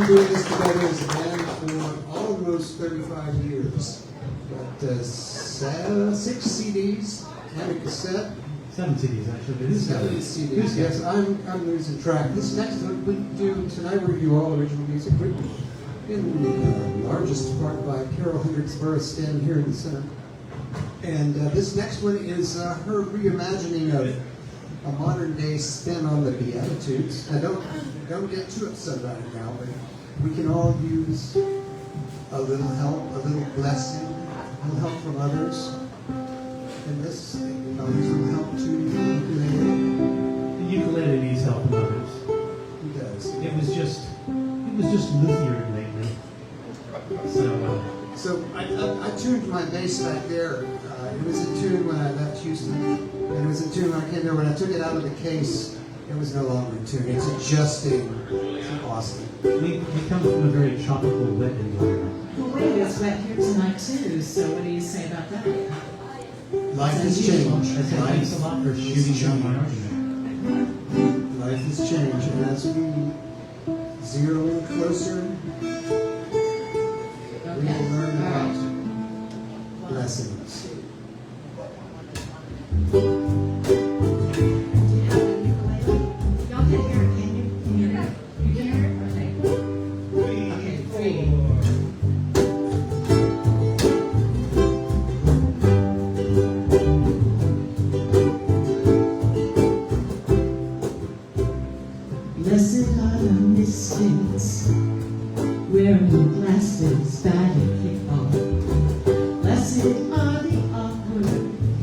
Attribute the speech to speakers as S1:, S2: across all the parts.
S1: doing this together as a band for almost 35 years. Got 6 CDs and a cassette.
S2: 7 CDs, actually.
S1: 7 CDs, yes. I'm losing track. This next one we do tonight, we review all original music written in largest part by Carol Hendricks-Burris, standing here in the center. And this next one is her reimagining of a modern-day spin on the Beatitudes. Now, don't get too upset about it now, but we can all use a little help, a little blessing, a little help from others. And this needs a little help too.
S2: The ukulele needs help from others.
S1: It does.
S2: It was just luthier lately.
S1: So I tuned my bass back there. It was in tune when I left Houston, and it was in tune when I came there. When I took it out of the case, it was no longer in tune. It's adjusting. It's awesome.
S2: We come from a very tropical, wet environment.
S3: Well, wait, it's wet here tonight too, so what do you say about that?
S1: Life has changed.
S2: Thanks a lot for shooting down my argument.
S1: Life has changed, and as we zero in closer, we will learn about blessings.
S3: Do you have a ukulele? Y'all can hear it, can you? Can you hear it? You can hear it? Okay. Okay, 3. are the awkward,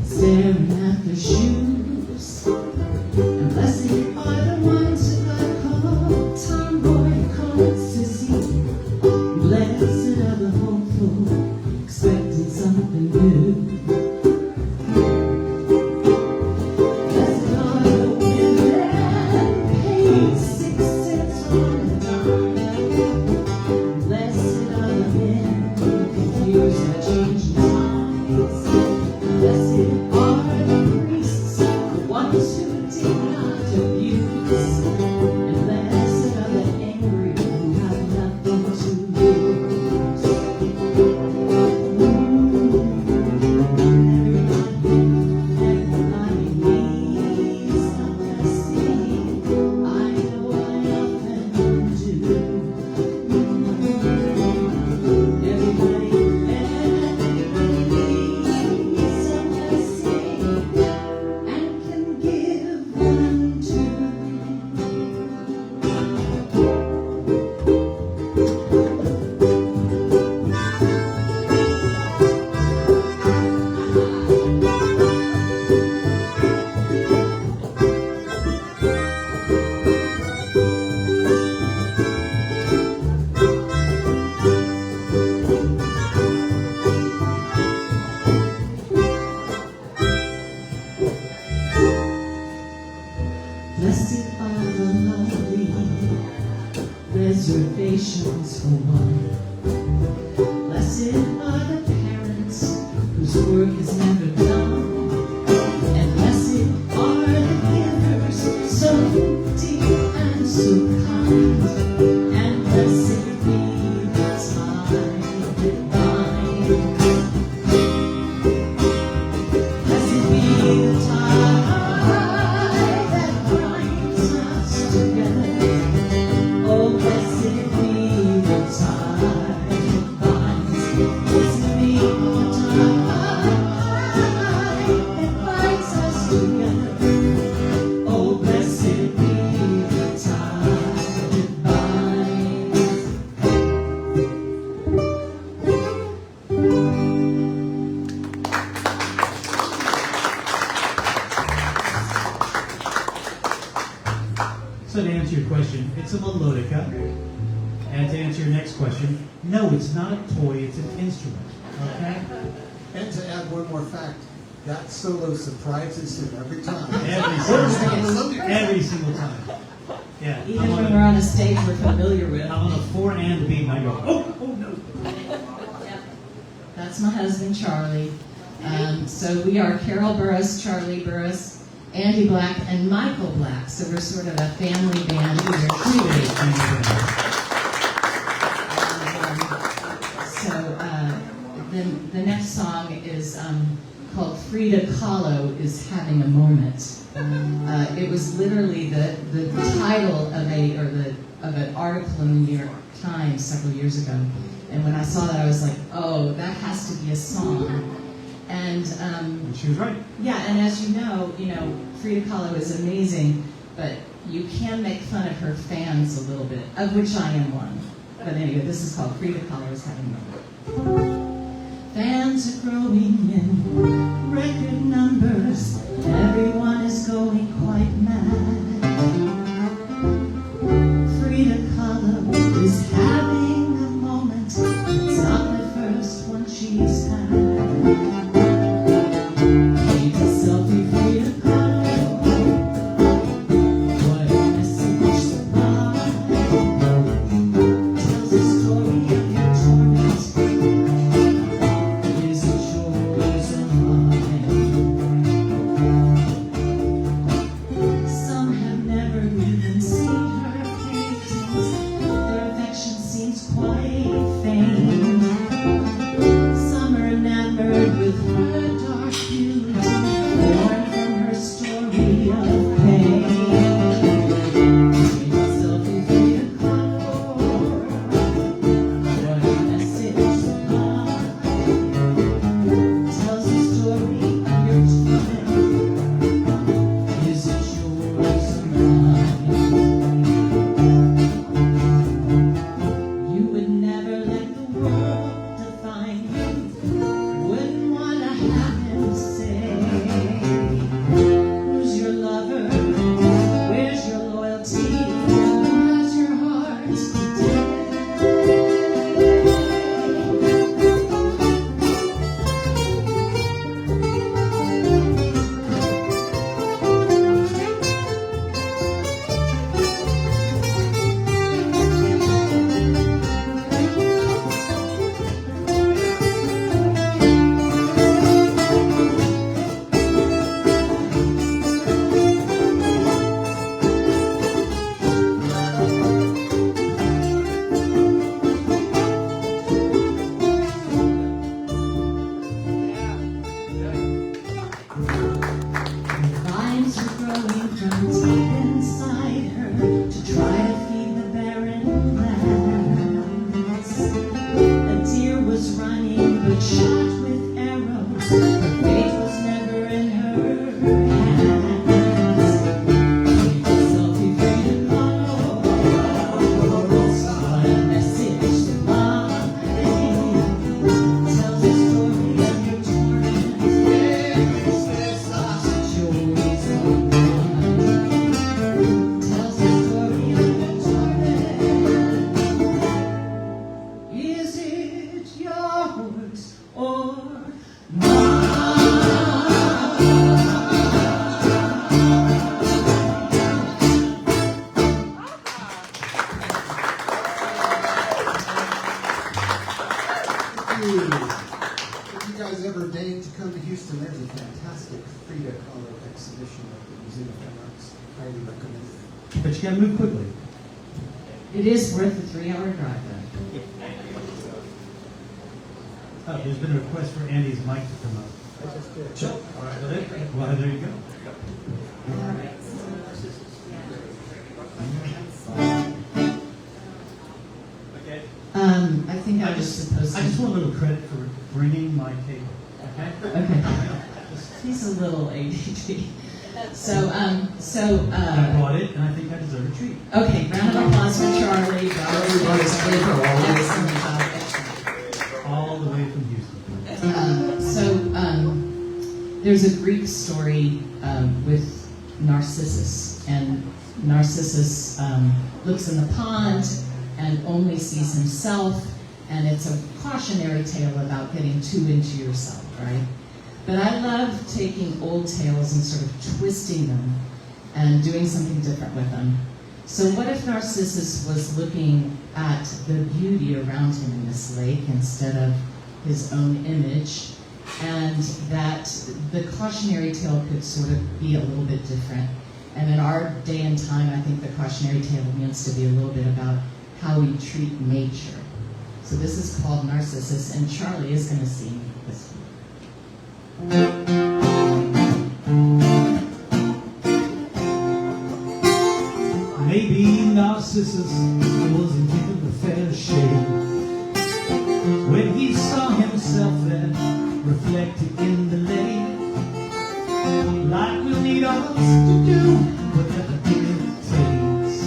S3: staring at their shoes. And blessed are the ones who got caught, tomboy, called sissy. Blessed are the hopeful, expecting something new. Blessed are the women paid 6 cents on a dime. Blessed are the men confused by changing times. Blessed are the priests, the ones who did not abuse. And blessed are the angry who have nothing to lose. Everybody needs some blessing. I know I often do. Everybody needs some blessing and can give one too. Blessed are the lovely, reservations for one. Blessed are the parents whose work is never done. And blessed are the givers, so deep and so kind. And blessed be the time that binds. Blessed be the time that binds us together. Oh, blessed be the tie that binds. Blessed be the tie that binds us together. Oh, blessed be the tie that binds.
S2: So to answer your question, it's a melodica. And to answer your next question, no, it's not a toy, it's an instrument. Okay?
S1: And to add one more fact, that solo surprises him every time.
S2: Every
S1: Where's
S2: single
S1: the
S2: time.
S1: melodica?
S2: Every single time. Yeah.
S3: Even when we're on a stage we're familiar with.
S2: I'm on a 4 and beat, and I go, oh no.
S3: That's my husband, Charlie. So we are Carol Burris, Charlie Burris, Andy Black, and Michael Black. So we're sort of a family band. We are then the next song is called Frida Kahlo is Having a Moment. It was literally the title of an article in the New York Times several years ago. And when I saw that, I was like, oh, that has to be a song. And
S2: She was right.
S3: yeah, and as you know, Frida Kahlo is amazing, but you can make fun of her fans a little bit, of which I am one. But anyway, this is called Frida Kahlo is Having a Moment. Fans are growing in record numbers. Everyone is going quite mad. Frida Kahlo is having a moment. It's not the first one she's had. Take a selfie, Frida Kahlo. What a message sublime. Tells a story of your torment. Is it yours or mine? Her fate was never in her hands. Salty freedom on what a message divine tells the story of your torment. Joys of one tells the story of your torment. Is it yours or mine?
S1: If you guys ever deign to come to Houston, there's a fantastic Frida Kahlo exhibition at the Museum of Fine Arts. Highly recommend it.
S2: But you gotta move quickly.
S3: It is worth a 3-hour drive, though.
S2: Oh, there's been a request for Andy's mic to come up.
S1: I just did.
S2: Sure. All right, well, there you go.
S3: I think I was supposed to.
S2: I just want a little credit for bringing my table. Okay?
S3: Okay. He's a little ADD. So,
S2: I brought it, and I think I deserve a treat.
S3: okay, round of applause for Charlie.
S1: Everybody's table.
S3: Excellent job, excellent.
S2: All the way from Houston.
S3: There's a Greek story with Narcissus, and Narcissus looks in the pond and only sees himself, and it's a cautionary tale about getting too into yourself, right? But I love taking old tales and sort of twisting them and doing something different with them. So what if Narcissus was looking at the beauty around him in this lake instead of his own image, and that the cautionary tale could sort of be a little bit different? And in our day and time, I think the cautionary tale means to be a little bit about how we treat nature. So this is called Narcissus, and Charlie is going to sing this one.
S2: Maybe Narcissus wasn't given a fair shake when he saw himself there reflected in the lake. Like we'll need us to do whatever it takes.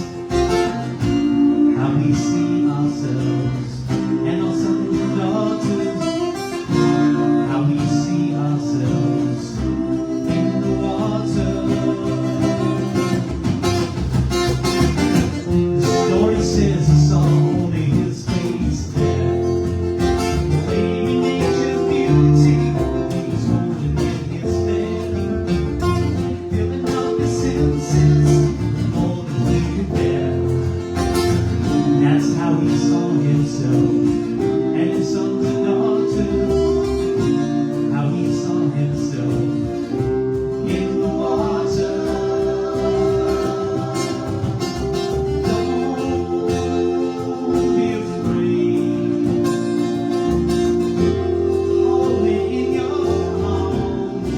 S2: How we see ourselves and our sons and daughters. How we see ourselves in the water. The story says he saw only his face there. The way nature's beauty, he's holding in his hand. Filling up his senses, more than he could bear. That's how he saw himself and his sons and daughters. How he saw himself in the water. Don't be afraid. Hold me in your arms.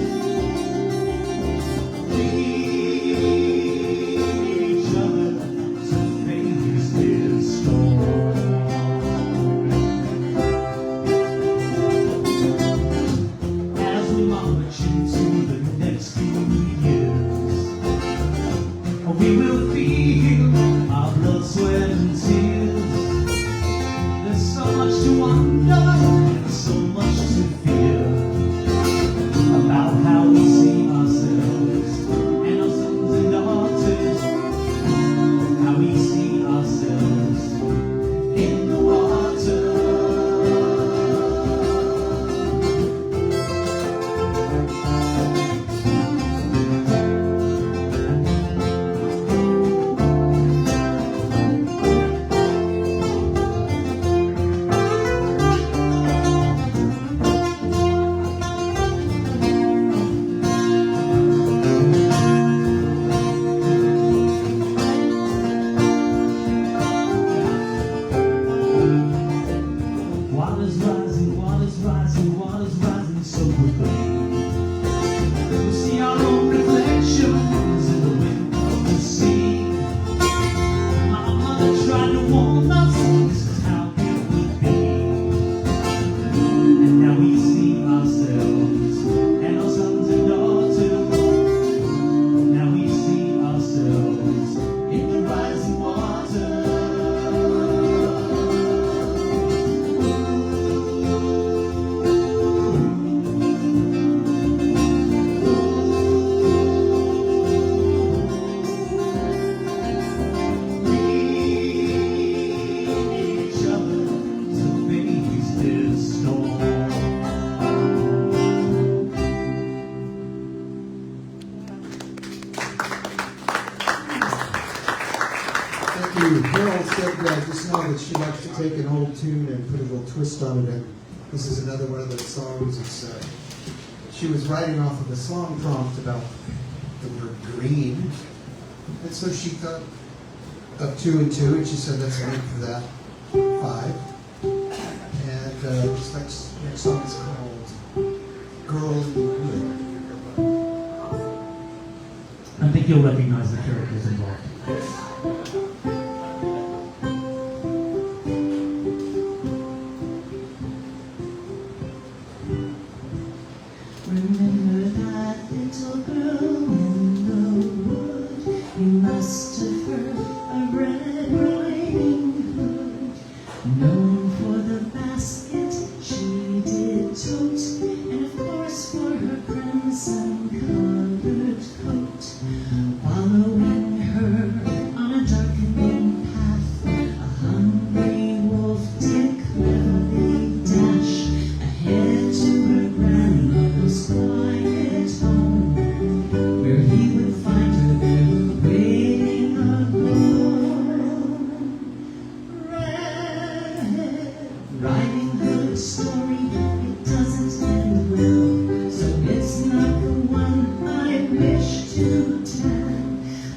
S2: We need each other to face this storm. As we march into the next few years, we will feel our blood, sweat, and tears. There's so much to wonder and so much to fear about how we see ourselves and our sons and daughters. How we see ourselves in the water.
S1: you. Carol said just now that she likes to take an old tune and put a little twist on it, and this is another one of those songs. She was writing off of a song prompt about the word green, and so she thought of 2 and 2, and she said, let's make for that 5. And this next song is called Girl in the Wood.
S2: I think you'll recognize the characters involved.
S3: Remember that little girl in the wood? You must have heard a Red Riding Hood. Known for the basket she did tote, and of course for her crimson-colored coat. Following her on a darkening path, a hungry wolf did cleverly dash ahead to her grandmother's quiet home, where he would find her there waiting alone. Red Riding Hood story, it doesn't end well, so it's not the one I wish to tell.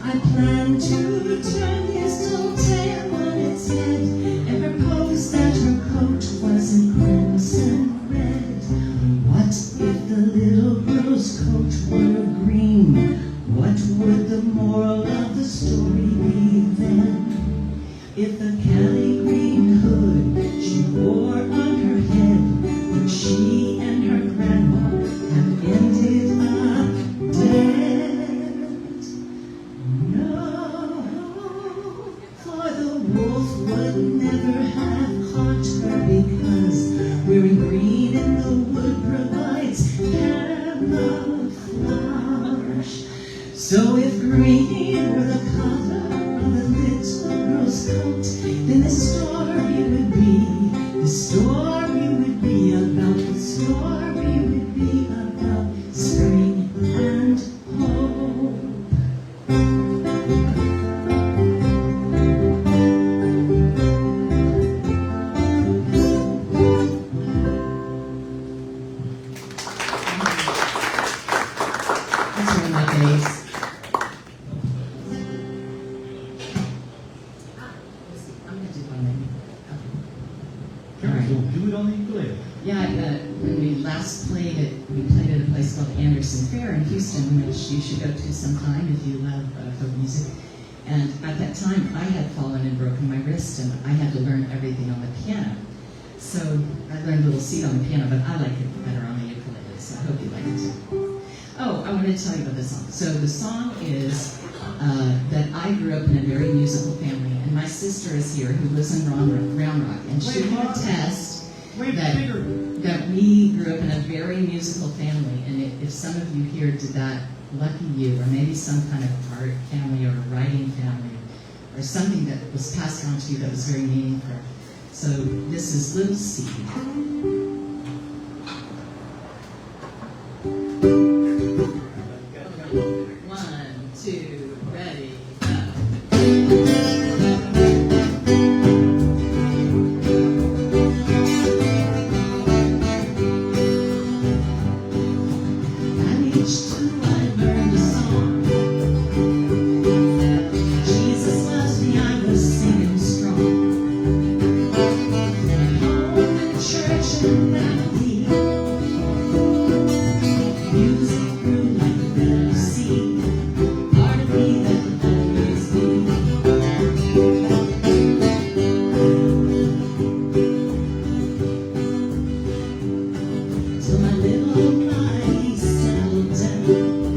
S3: I plan to turn his dull tail on its head and propose that her coat wasn't crimson red. What if the little girl's coat were green? What would the moral of the story be then? If the candy green hood she wore on her head, would she and her grandma have ended up dead? No, for the wolf would never have caught her, because wearing green in the wood provides camouflage. So if green were the color of the little girl's coat, then the story would be about spring and hope. That's one of my days. I'm going to do one maybe.
S2: Carol, do it on the ukulele.
S3: Yeah, when we last played it, we played at a place called Anderson Fair in Houston, which you should go to sometime if you love folk music. And at that time, I had fallen and broken my wrist, and I had to learn everything on the piano. So I learned a little seat on the piano, but I like it better on the ukulele, so I hope you like it too. Oh, I wanted to tell you about this song. So the song is that I grew up in a very musical family, and my sister is here who lives in Round Rock, and she can attest that we grew up in a very musical family, and if some of you here did that, lucky you, or maybe some kind of art family or writing family, or something that was passed on to you that was very meaningful. So this is Little Seed. 1, 2, ready, go. At age 2 I learned a song. Jesus loves me, I was singing strong. Home and church and melody. Music grew like a little seed. Part of me that will always be. Till my little body settled down.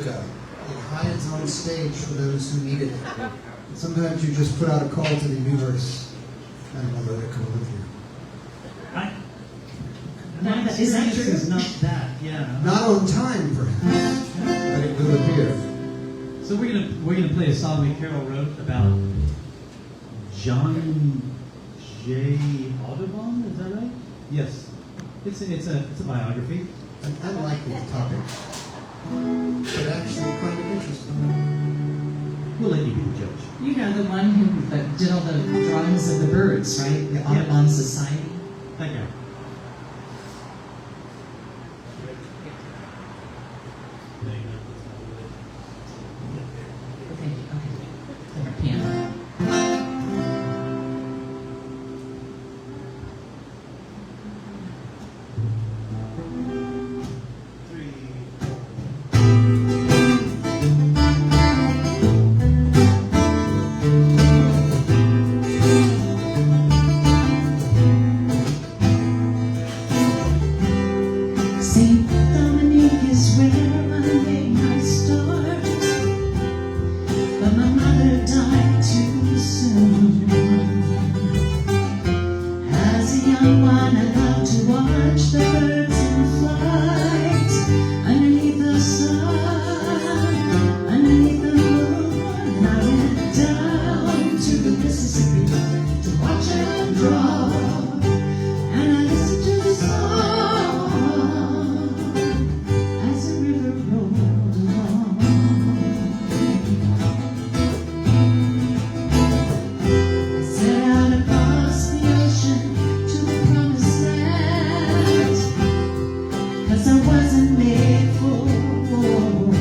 S1: Utica. It hides on stage for those who need it. And sometimes you just put out a call to the universe and another to come with you.
S2: Is that true? Is not that, yeah.
S1: Not on time, perhaps, but it will appear.
S2: So we're gonna play a song that Carol wrote about John J. Audubon. Is that right? Yes. It's a biography.
S1: An unlikely topic, but actually kind of interesting.
S2: We'll let you be the judge.
S3: You know, the one who did all the drawings of the birds, right? The Audubon Society.
S2: Thank you.
S3: Okay, okay. Like a piano. Saint Dominic is where I made my start, but my mother died too soon. As a young one, I loved to watch the birds in flight underneath the sun, underneath the moon. And I went down to the Mississippi to watch them draw, and I listened to the song as the river rolled along. I set out across the ocean to the promised land, 'cause I wasn't made for war.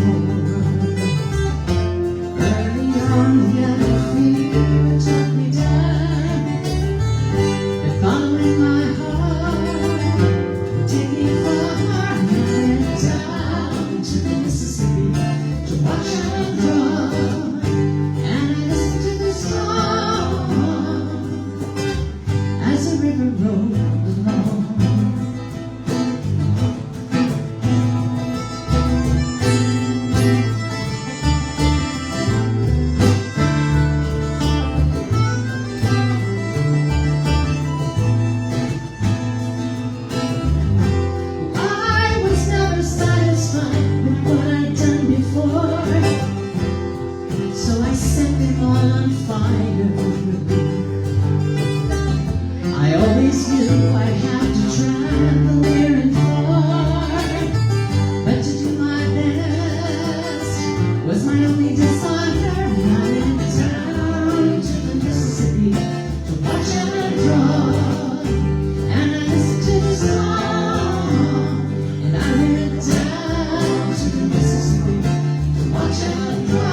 S3: Early on, the yellow fever took me down, and following my heart, take me far. And I went down to the Mississippi to watch them draw, and I listened to the song as the river rolled along. I was never satisfied with what I'd done before, so I set them all on fire. I always knew I'd have to travel near and far, but to do my best was my only desire. And I went down to the Mississippi to watch them draw, and I listened to the song. And I went down to the Mississippi to watch them draw,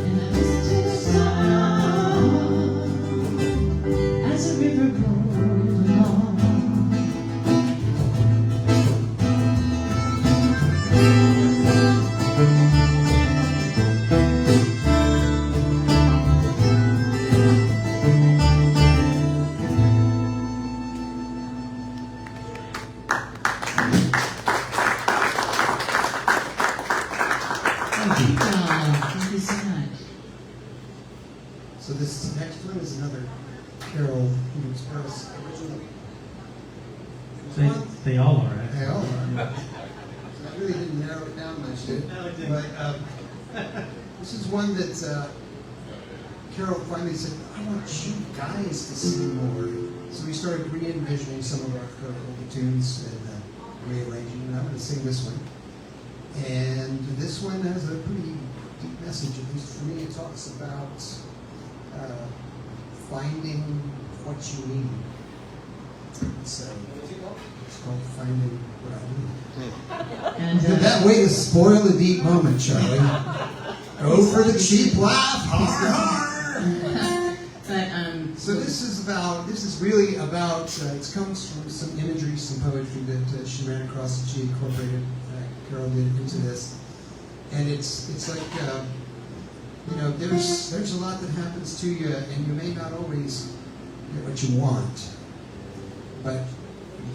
S3: and I listened to the song as the river rolled along.
S2: Thank you.
S3: Thank you so much.
S1: So this next one is another Carol Hughes Press original.
S2: They all are, actually.
S1: They all are. So I really didn't narrow it down much, did
S2: No, it didn't.
S1: But this is one that Carol finally said, I want you guys to sing more. So we started re-envisioning some of our older tunes and rearranging, and I'm going to sing this one. And this one has a pretty deep message, at least for me. It talks about finding what you need. So it's called Finding What I Need.
S3: And
S1: That way to spoil the deep moment, Charlie. Go for the cheap laugh. Har, har.
S3: but
S1: So this is really about, it comes from some imagery, some poetry that she ran across that she incorporated, Carol did into this. And it's like, there's a lot that happens to you, and you may not always get what you want, but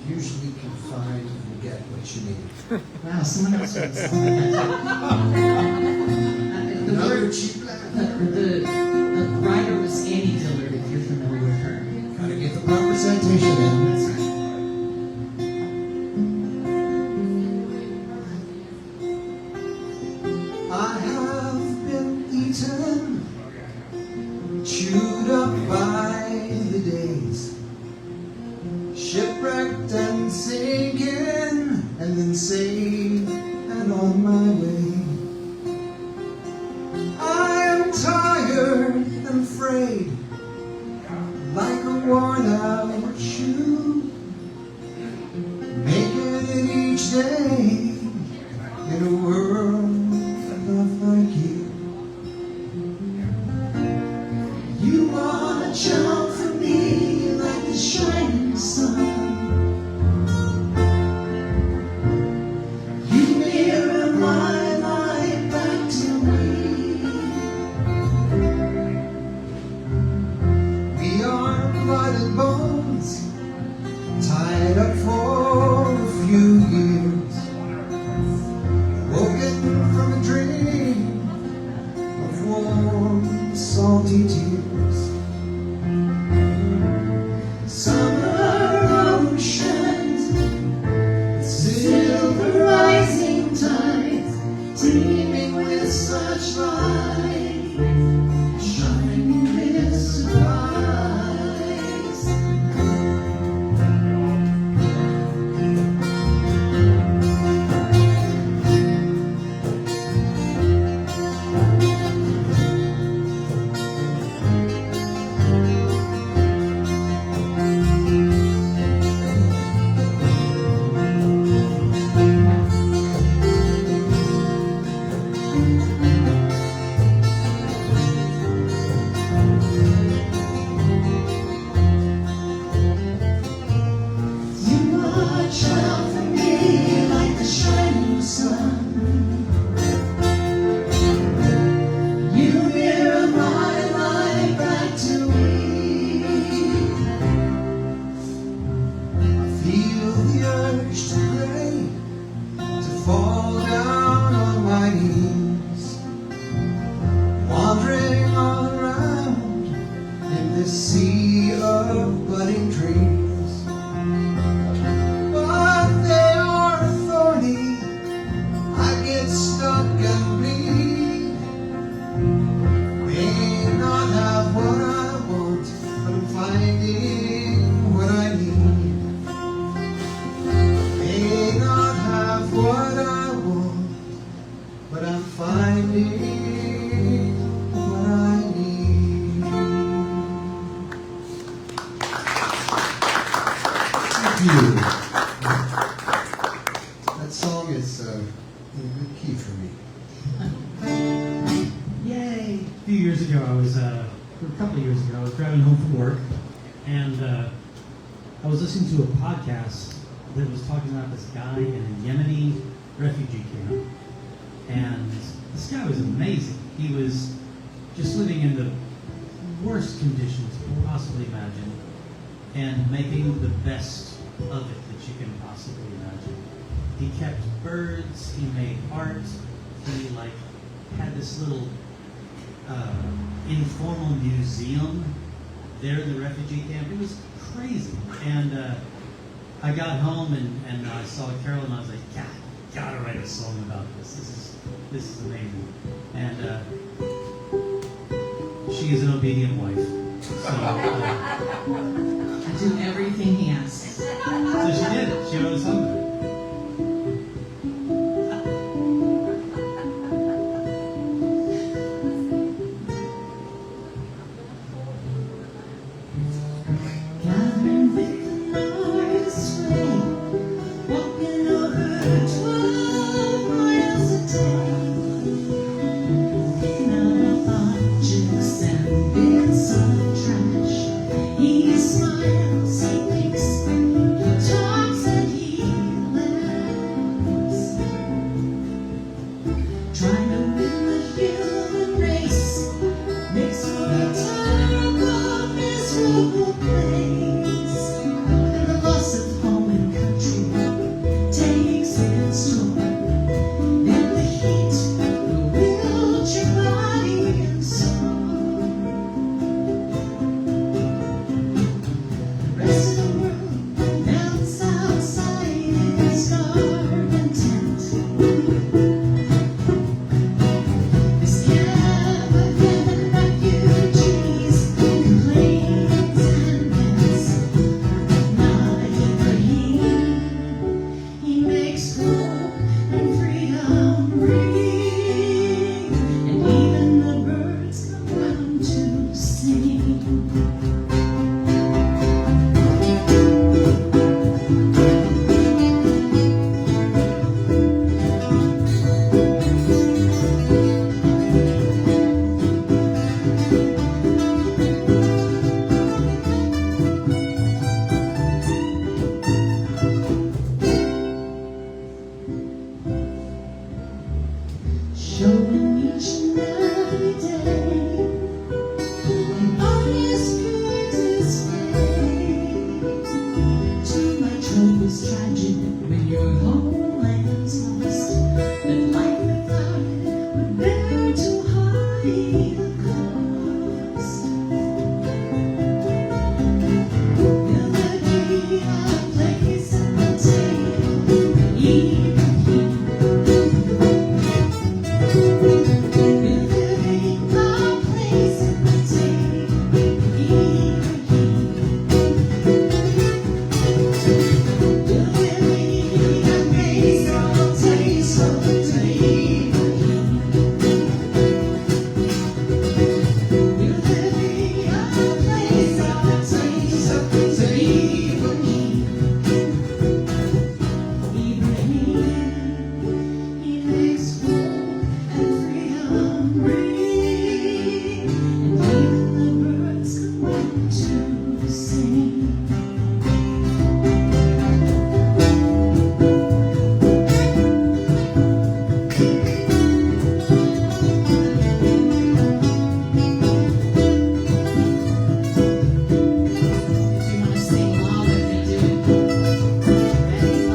S1: you usually can find get what you need.
S3: Wow, someone else wrote a song like that. The
S1: Another
S3: word,
S1: cheap laugh.
S3: the writer was Annie Dillard, if you're familiar with her.
S1: Gotta get the proper citation in.
S3: That's right.
S1: I have been eaten, chewed up by the days, shipwrecked and sinking, and then saved and on my way. I am tired and afraid, like a worn-out shoe, making it each day in a world like you. You are a child for me, like the shining sun. You mirror my life back to me. We are blood and bones, tied up for a few years, woken from a dream of warm, salty tears. Summer oceans, silver rising tides, teeming with such light, shining with surprise. You are a child for me, like the shining sun. You mirror my life back to me. I feel the urge to pray, to fall down on my knees, wandering all around in this sea of budding dreams. But they are thorny, I get stuck and bleed. May not have what I want, but I'm finding what I need. May not have what I want, but I'm finding what I need. Thank you. That song is in a good key for me.
S2: Yay! A few years ago, a couple of years ago, I was driving home from work, and I was listening to a podcast that was talking about this guy in a Yemeni refugee camp. And this guy was amazing. He was just living in the worst conditions you can possibly imagine and making the best of it that you can possibly imagine. He kept birds, he made art, he had this little informal museum there in the refugee camp. It was crazy. And I got home and I saw Carol and I was like, God, gotta write a song about this. This is amazing. And she is an obedient wife. So,
S3: I do everything he asks.
S2: so she did. She wrote a song about it.
S3: Gathering with the North Swing, walking over 12 miles a day. Picking up objects and bits of trash. He smiles, he thinks, he talks, and he be the coast? Will there be a place at the table, even here? Will there be a place at the table, even here? Will there be a place at the table? Will there be a place at the table? He makes hope and freedom ring, and even the birds come out to sing. If you want to sing along with me, do it. Ready? 1,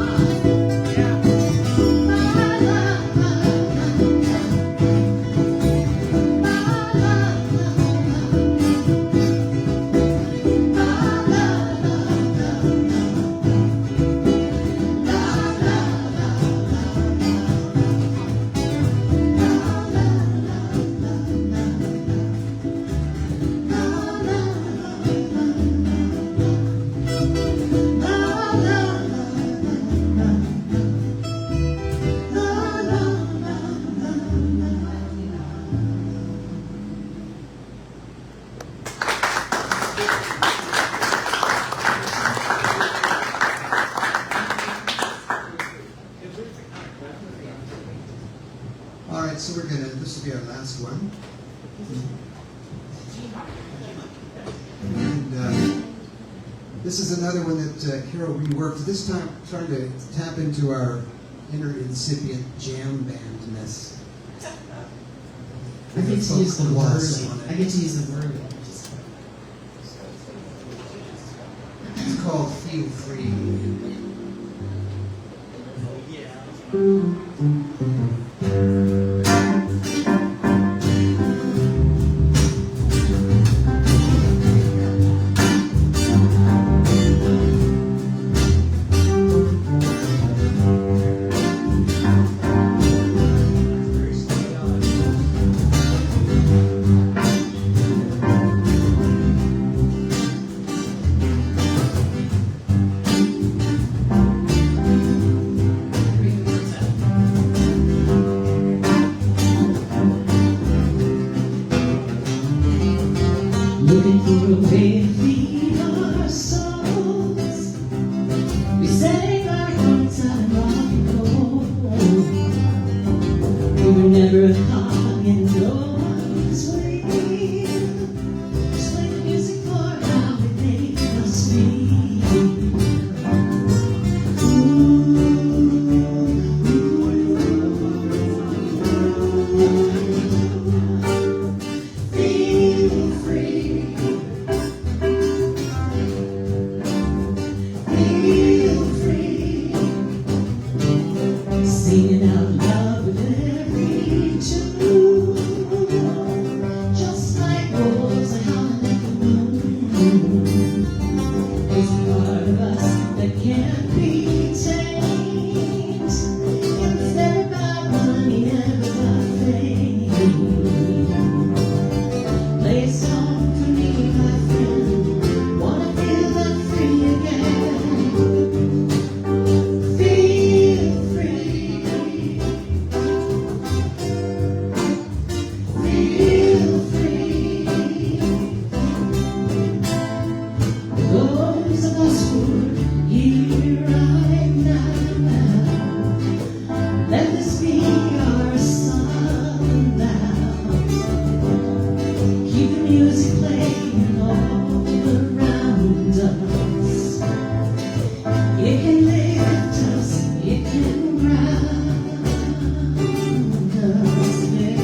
S3: yeah.
S1: All right, so this will be our last one. And this is another one that Carol reworked, this time trying to tap into our inner incipient jam bandness.
S3: I get to use the
S1: Gloss
S3: word.
S1: on it.
S3: I get to use the word.
S1: It's called Feel Free.
S3: Looking for a way to feed our souls. We sang like one time rock and roll. We were never hung in no one's way. Just play the music for how it made us feel. Feel free. Feel free. Singing out loud with every tune, just like wolves howling at the moon. There's a part of us that can't be tamed. It's never about money, never about fame. Play a song for me, my friend. Wanna feel that free again. Feel free. Feel free. Those of us who are here right now, let this be our song now. Keep the music playing all around us. It can lift us, it can ground us, yeah.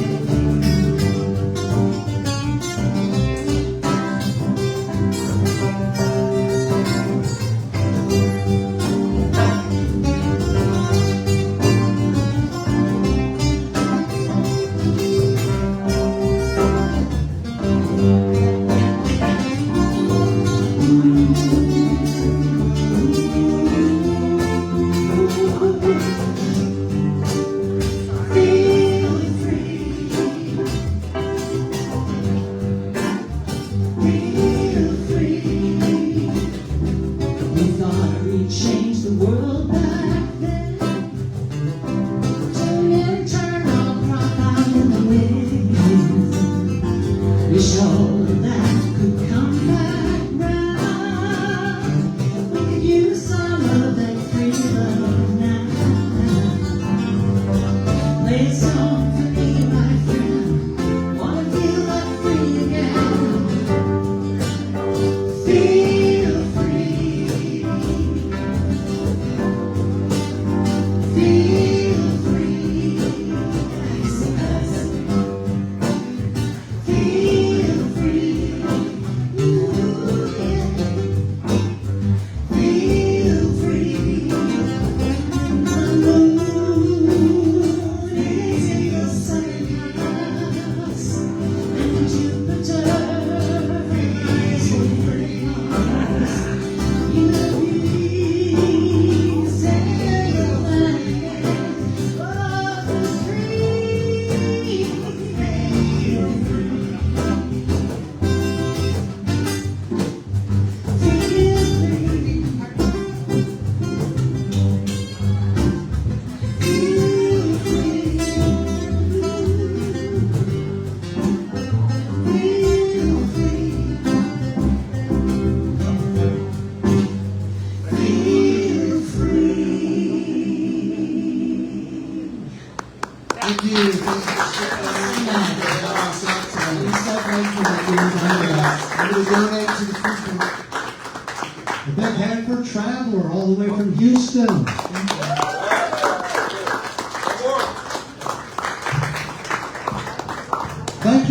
S1: I'm so grateful that you're joining us. I'm going to donate to the food bank.
S4: A big hand for Traveler all the way from Houston. Thank you.